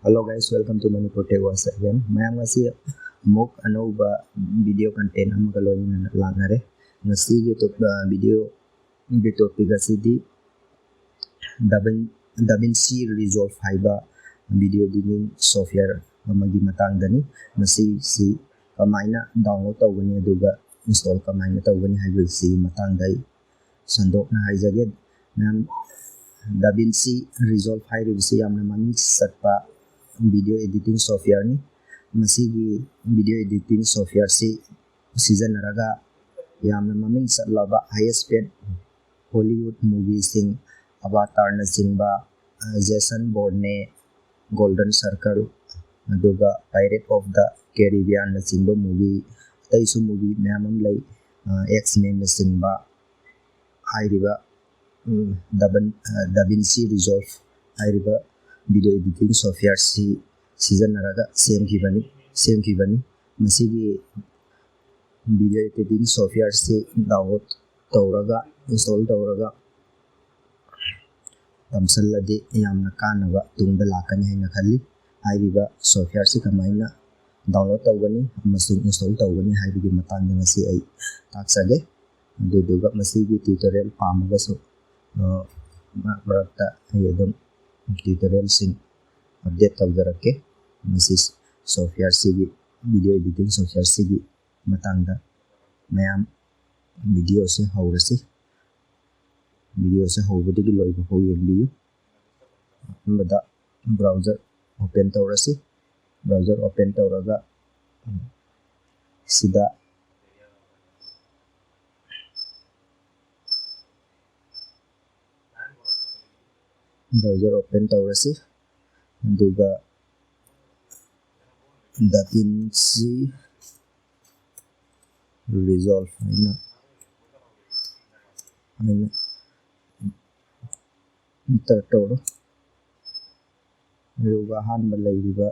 Hello guys, welcome to Manipur Tech once again. Mayam ngasi mok anauba video content amaga loina langnare. Ngasi gi video gi topic asidi Davinci Resolve haiba video editing software amagi matangdani. Ngasi si kamaina download tawgani aduga install kamaina tawgani haiba si matangdai sandokna haijage. Mayam Davinci Resolve hairibisi yamna mami satpa video editing software ni masigi video editing software si season raga yamna maming satlaba highest paid Hollywood movies sing Avatar na singba Jason Bourne Golden Circle aduga Pirate of the Caribbean na singba movie taisu movie mayamam lay X-Men na singba hairiba Davinci Resolve hairiba video editing software si season naraga same kibani masigi video editing software si download tawraga install tawraga tamsalladi yamna kanaba tungda lakani haina khalli hairiba software si kamaina download tawgani amasung install tawgani haibigi matangda ngasi ai taksage aduduga masigi tutorial pamaga so marakta ayadum tutorial sing update tawjarake masi software sigi video editing software sigi matangda mayam video se hawrasi video se hawbadigi loiba ho yengbiyu ambada browser open tawraga sida browser open tawrasi aduga Davinci Resolve aina enter tawro aduga hanba layriba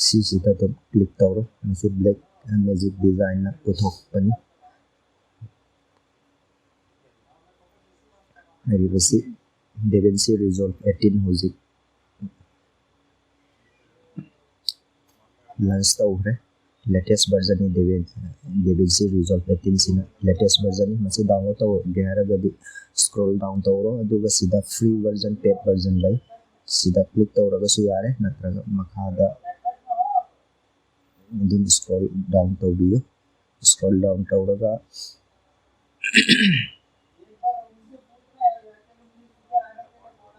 sisida dum click tawro masi black magic design na puthokpani airibasi Davinci Resolve 18 hojik launch tawre latest version ni Davinci Resolve 18 sina latest version ni masi download taw geragadi scroll down tawro aduga sida free version paid version lay sida click tawraga su yare natraga makhada dum scroll down tawbiyo scroll down tawraga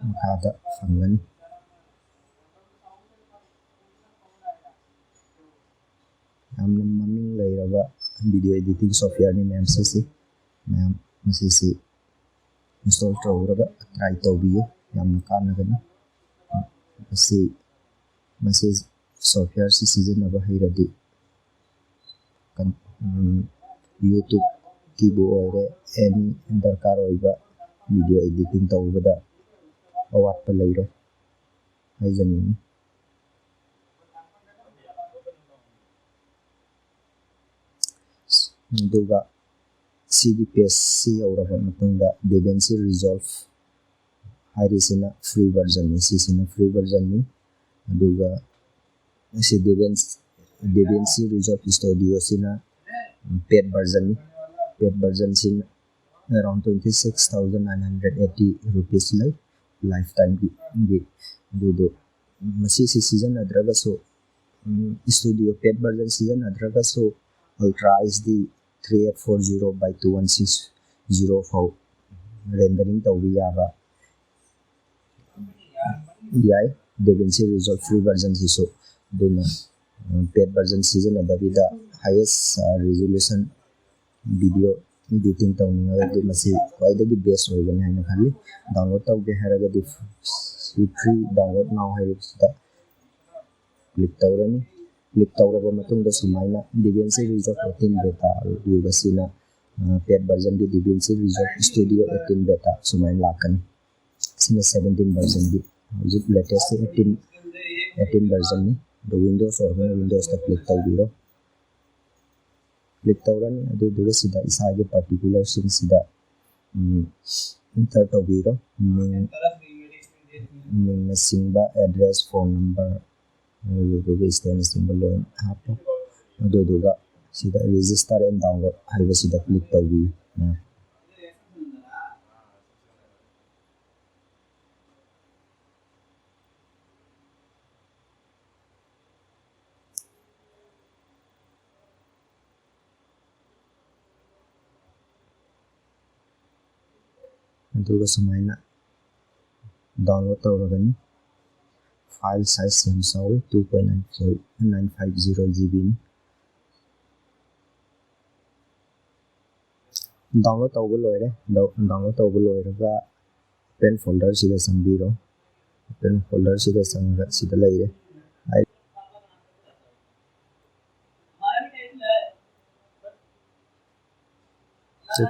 makhada fangani yamna maming layraba video editing software ni mayam sisi mayam masisi install tawraga try tawbiyo yamna kanagani masi software si sizinaba hairadi kan YouTube kibo oire any darkar oiba video editing tawbada awatpa layro haijani aduga sigi page si auraba matungda Davinci Resolve hairisina free version ni sisina free version ni aduga si Davinci Resolve Studio sina paid version sin around 26,980 rupees lay lifetime gi dudo masi si season adraga so studio paid version season adraga so Ultra HD 3840 by 2160 rendering tawbi yaba yai Davinci Resolve free version hiso duna paid version season adabida highest resolution video editing tawninga masi kwaidagi best oigani haina khali download tawge haragadi free download now hairibsida click tawraba matungda sumaina Davinci Resolve 18 beta aduga sina paid version di Davinci Resolve Studio 18 beta sumain lakani sina 17 version di hojik latest 18 version ni the Windows or Windows ta click tawbiro click tawrani aduga sida isage particular sing sida enter tawbiro ꯃꯤꯡꯅ ꯆꯤꯡꯕ address phone number ꯑꯗꯨꯗꯨꯒ ꯁ꯭ꯇꯦꯝꯅꯆꯤꯡꯕ ꯂꯣꯏꯅ ꯍꯥꯞꯄꯣ ꯑꯗꯨꯗꯨꯒ ꯁꯤꯗ register and download ꯍꯥꯏꯕꯁꯤꯗ click ꯇꯧꯕꯤꯌꯨ ꯑꯗꯨꯒ ꯁꯨꯃꯥꯏꯅ ꯗꯥꯎꯟꯂꯣꯗ ꯇꯧꯔꯒꯅꯤ ꯐꯥꯏꯜ ꯁꯥꯏꯖ ꯌꯥꯝ ꯆꯥꯎꯋꯤ 2.950 GB ꯗꯥꯎꯟꯂꯣꯗ ꯇꯧꯕ ꯂꯣꯏꯔꯦ ꯗꯥꯎꯟꯂꯣꯗ ꯇꯧꯕ ꯂꯣꯏꯔꯒ ꯑꯣꯄꯦꯟ ꯐꯣꯜꯗꯔꯁꯤꯗ ꯆꯪꯕꯤꯔꯣ ꯑꯣꯄꯦꯟ ꯐꯣꯜꯗꯔꯁꯤꯗ ꯆꯪꯉꯒ ꯁꯤꯗ ꯂꯩꯔꯦ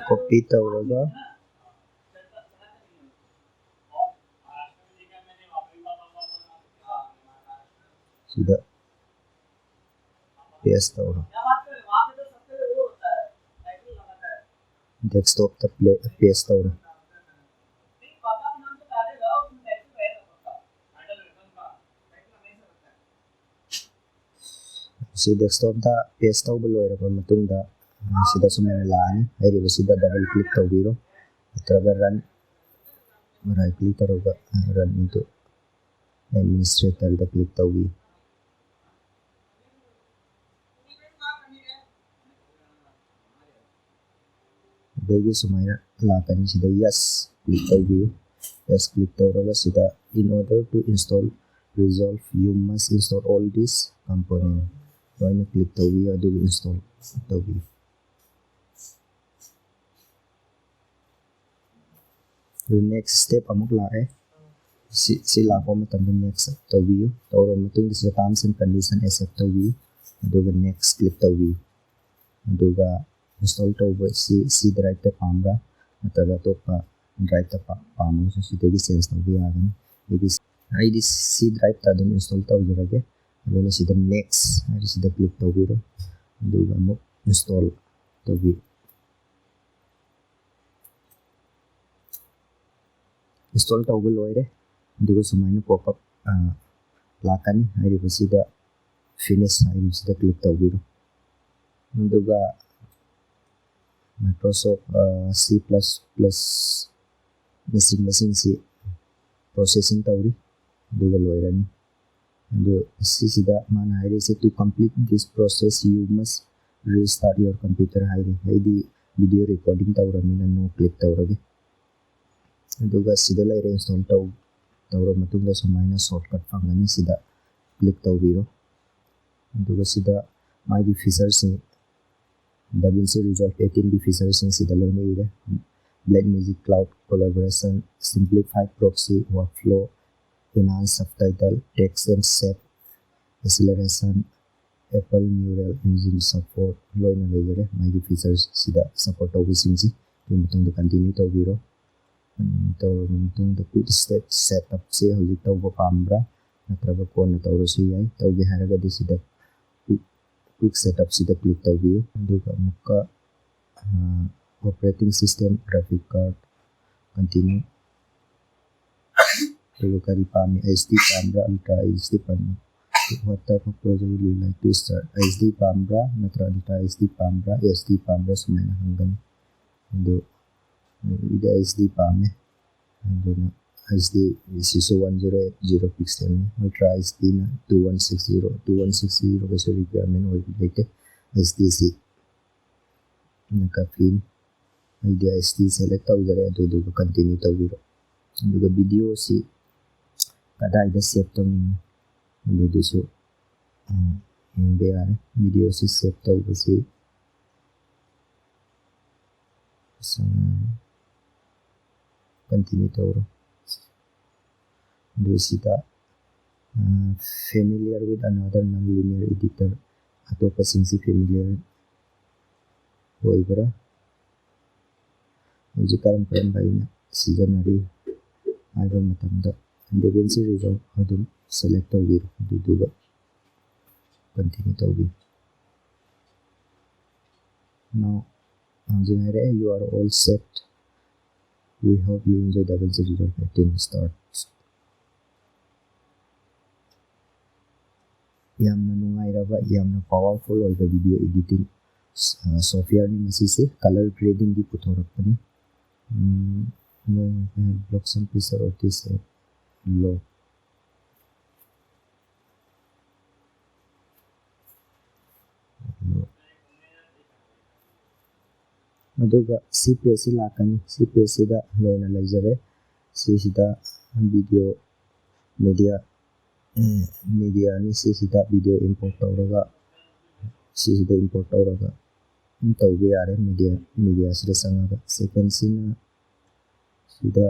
ꯀꯣꯄꯤ ꯇꯧꯔꯒ sida paste tawro desktop ta paste tawro si desktop ta paste tawba loiraba matungda sida sumana laani hairiba sida double click tawbiro natraga run right click tawroga run into administrator da click tawbi degi sumaina lakani sida yes click tawbiyo yes click tawraga sida in order to install Resolve you must install all these components loina click tawbiyo aduga install tawbiyo the next step amuk lae si lako matamda next tawbiyo tawra matung sa terms and condition accept tawbiyo aduga next click tawbiyo aduga install tawba si drive ta pamra nataga topa drive ta pamu so sidagi sales tawbi yagani id c drive ta dum install tawjirage aduna sida next ari sida click tawbiro aduga amuk install tawbi install tawba loire aduga sumaina pop up lakani hairiba sida finish hairiba sida click tawbiro aduga Microsoft C++ machine si processing tawri aduga loirani adu sida mana hairi se to complete this process you must restart your computer haidi video recording tawramina no click tawrage aduga sida laire install tawra matungda sumaina shortcut fangani sida click tawbiro aduga sida magi features Davinci Resolve 18 ki features sida loina ire Black Magic Cloud collaboration simplified proxy workflow enhanced subtitle text and shape acceleration Apple Neural Engine support loina leire magi features sida support tawbisingsi matungda continue tawbiro matungda quick step setup se hojik tawba pambra natraga kona tawrasu yai tawbi haragadi sida quick setup sida click tawbiyo aduga muka operating system graphic card continue aduga kari pami SD pambra ultra HD pambra what type of project would you like to start SD pambra natra ultra SD pambra SD pambra sumaina hangani adu ida SD pame aduna HD ISO 1080 pixel ultra HD na 2160 kasi requirement related SDC nakapin idea SD select tawjare aduga continue tawbiro aduga video si kadaida save tawni adudu so yare video si save tawbasi continue tawro do sida familiar with another non-linear editor atopa singsi familiar oibra hojik karam baina seasonary aiba matamda Davinci Resolve adum select tawbiro aduga continue tawbi now you are all set. We hope you enjoy Davinci Resolve 18 start. ꯌꯥꯝꯅ ꯅꯨꯡꯉꯥꯏꯔꯕ ꯌꯥꯝꯅ powerful ꯑꯣꯏꯕ video editing ꯁꯣꯐꯋꯦꯌꯔꯅꯤ ꯃꯁꯤꯁꯦ colour ꯒ꯭ꯔꯦꯗꯤꯡꯒꯤ ꯄꯨꯊꯣꯔꯛꯄꯅꯤ block some picture of this low ꯑꯗꯨꯒ ꯁꯤ ꯄꯦꯖꯁꯤ ꯂꯥꯛꯀꯅꯤ ꯁꯤ ꯄꯦꯖꯁꯤꯗ ꯂꯣꯏꯅ ꯂꯩꯖꯔꯦ ꯁꯤꯁꯤꯗ ꯚꯤꯗꯤꯑꯣ ꯃꯦꯗꯤꯌꯥꯅꯤ ꯁꯤꯁꯤꯗ ꯚꯤꯗꯤꯑꯣ ꯏꯝꯄꯣꯔꯠ ꯇꯧꯔꯒ ꯁꯤꯁꯤꯗ ꯏꯝꯄꯣꯔꯠ ꯇꯧꯔꯒ ꯇꯧꯕ ꯌꯥꯔꯦ ꯃꯦꯗꯤꯌꯥꯁꯤꯗ ꯆꯪꯉꯒ ꯁꯦꯀꯦꯟꯁꯤꯅ ꯁꯤꯗ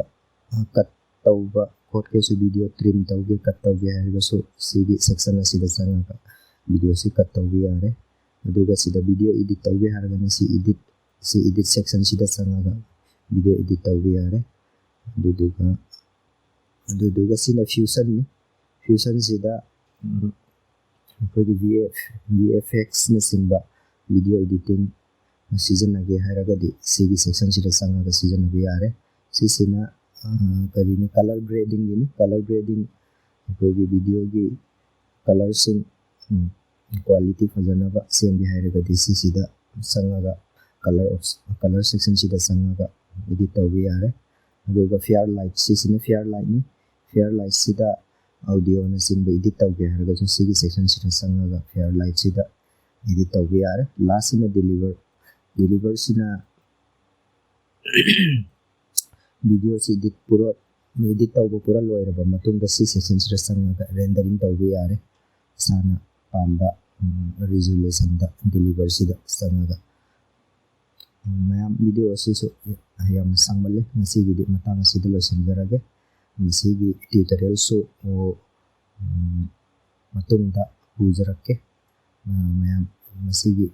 ꯀꯠ ꯇꯧꯕ ꯈꯣꯠꯀꯦꯁꯨ ꯚꯤꯗꯤꯑꯣ ꯇ꯭ꯔꯤꯝ ꯇꯧꯒꯦ ꯀꯠ ꯇꯧꯒꯦ ꯍꯥꯏꯔꯒꯁꯨ ꯁꯤꯒꯤ ꯁꯦꯛꯁꯟ ꯑꯁꯤꯗ ꯆꯪꯉꯒ ꯚꯤꯗꯤꯑꯣꯁꯤ ꯀꯠ ꯇꯧꯕ ꯌꯥꯔꯦ ꯑꯗꯨꯒ ꯁꯤꯗ ꯚꯤꯗꯤꯑꯣ ꯏꯗꯤꯠ ꯇꯧꯒꯦ ꯍꯥꯏꯔꯒꯅ ꯁꯤ ꯏꯗꯤꯠ ꯁꯦꯛꯁꯟꯁꯤꯗ ꯆꯪꯉꯒ ꯚꯤꯗꯤꯑꯣ ꯏꯗꯤꯠ ꯇꯧꯕ ꯌꯥꯔꯦ ꯑꯗꯨꯗꯨꯒ ꯁꯤꯅ ꯐ꯭ꯌꯨꯁꯟꯅꯤ ꯐ꯭ꯌꯨꯁꯟꯁꯤꯗ ꯑꯩꯈꯣꯏꯒꯤ VFXꯅꯆꯤꯡꯕ ꯚꯤꯗꯤꯑꯣ ꯏꯗꯤꯇꯤꯡ ꯁꯤꯖꯤꯟꯅꯒꯦ ꯍꯥꯏꯔꯒꯗꯤ ꯁꯤꯒꯤ ꯁꯦꯛꯁꯟꯁꯤꯗ ꯆꯪꯉꯒ ꯁꯤꯖꯤꯟꯅꯕ ꯌꯥꯔꯦ ꯁꯤꯁꯤꯅ ꯀꯔꯤꯅꯤ ꯀꯂꯔ ꯒ꯭ꯔꯦꯗꯤꯡꯒꯤꯅꯤ ꯀꯂꯔ ꯒ꯭ꯔꯦꯗꯤꯡ ꯑꯩꯈꯣꯏꯒꯤ ꯚꯤꯗꯤꯑꯣꯒꯤ ꯀꯂꯔꯁꯤꯡ ꯀ꯭ꯋꯥꯂꯤꯇꯤ ꯐꯖꯅꯕ ꯁꯦꯝꯒꯦ ꯍꯥꯏꯔꯒꯗꯤ ꯁꯤꯁꯤꯗ ꯆꯪꯉꯒ ꯀꯂꯔ ꯁꯦꯛꯁꯟꯁꯤꯗ ꯆꯪꯉꯒ ꯏꯗꯤꯠ ꯇꯧꯕ ꯌꯥꯔꯦ ꯑꯗꯨꯒ ꯐꯤꯌꯔ ꯂꯥꯏꯠ ꯁꯤꯁꯤꯅ ꯐꯤꯌꯔ ꯂꯥꯏꯠꯅꯤ ꯐꯤꯌꯔ ꯂꯥꯏꯠꯁꯤꯗ ꯑꯣꯗꯤꯑꯣꯅꯆꯤꯡꯕ ꯏꯗꯤꯠ ꯇꯧꯒꯦ ꯍꯥꯏꯔꯒꯁꯨ ꯁꯤꯒꯤ ꯁꯦꯛꯁꯟꯁꯤꯗ ꯆꯪꯉꯒ ꯐꯤꯌꯔ ꯂꯥꯏꯠꯁꯤꯗ ꯏꯗꯤꯠ ꯇꯧꯕ ꯌꯥꯔꯦ ꯂꯥꯁꯁꯤꯅ ꯗꯤꯂꯤꯚꯔꯁꯤꯅ ꯚꯤꯗꯤꯑꯣꯁꯤ ꯏꯗꯤꯠ ꯇꯧꯕ ꯄꯨꯔꯥ ꯂꯣꯏꯔꯕ ꯃꯇꯨꯡꯗ ꯁꯤ ꯁꯦꯛꯁꯟꯁꯤꯗ ꯆꯪꯉꯒ ꯔꯦꯟꯗꯔꯤꯡ ꯇꯧꯕ ꯌꯥꯔꯦ ꯏꯁꯥꯅ ꯄꯥꯝꯕ ꯔꯤꯖꯨꯂꯦꯁꯟꯗ ꯗꯤꯂꯤꯚꯔꯁꯤꯗ ꯆꯪꯉꯒ ꯃꯌꯥꯝ ꯚꯤꯗꯤꯑꯣ ꯑꯁꯤꯁꯨ ꯌꯥꯝꯅ ꯁꯥꯡꯃꯜꯂꯦ ꯉꯁꯤꯒꯤꯗꯤ ꯃꯇꯥꯡ ꯑꯁꯤꯗ ꯂꯣꯏꯁꯤꯟꯖꯔꯒꯦ ꯃꯁꯤꯒꯤ ꯇ꯭ꯌꯨꯇꯣꯔꯤꯌꯦꯜꯁꯨ ꯃꯇꯨꯡꯗ ꯄꯨꯖꯔꯛꯀꯦ ꯃꯌꯥꯝ ꯃꯁꯤꯒꯤ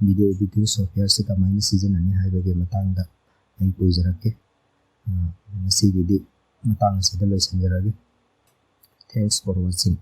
ꯚꯤꯗꯤꯑꯣ ꯏꯗꯤꯇꯤꯡ ꯁꯣꯐꯋꯦꯌꯔꯁꯤ ꯀꯃꯥꯏꯅ ꯁꯤꯖꯤꯟꯅꯅꯤ ꯍꯥꯏꯕꯒꯤ ꯃꯇꯥꯡꯗ ꯑꯩ ꯄꯨꯖꯔꯛꯀꯦ ꯉꯁꯤꯒꯤꯗꯤ ꯃꯇꯥꯡ ꯑꯁꯤꯗ ꯂꯣꯏꯁꯤꯟꯖꯔꯒꯦ ꯊꯦꯡꯛꯁ ꯐꯣꯔ ꯋꯥꯆꯤꯡ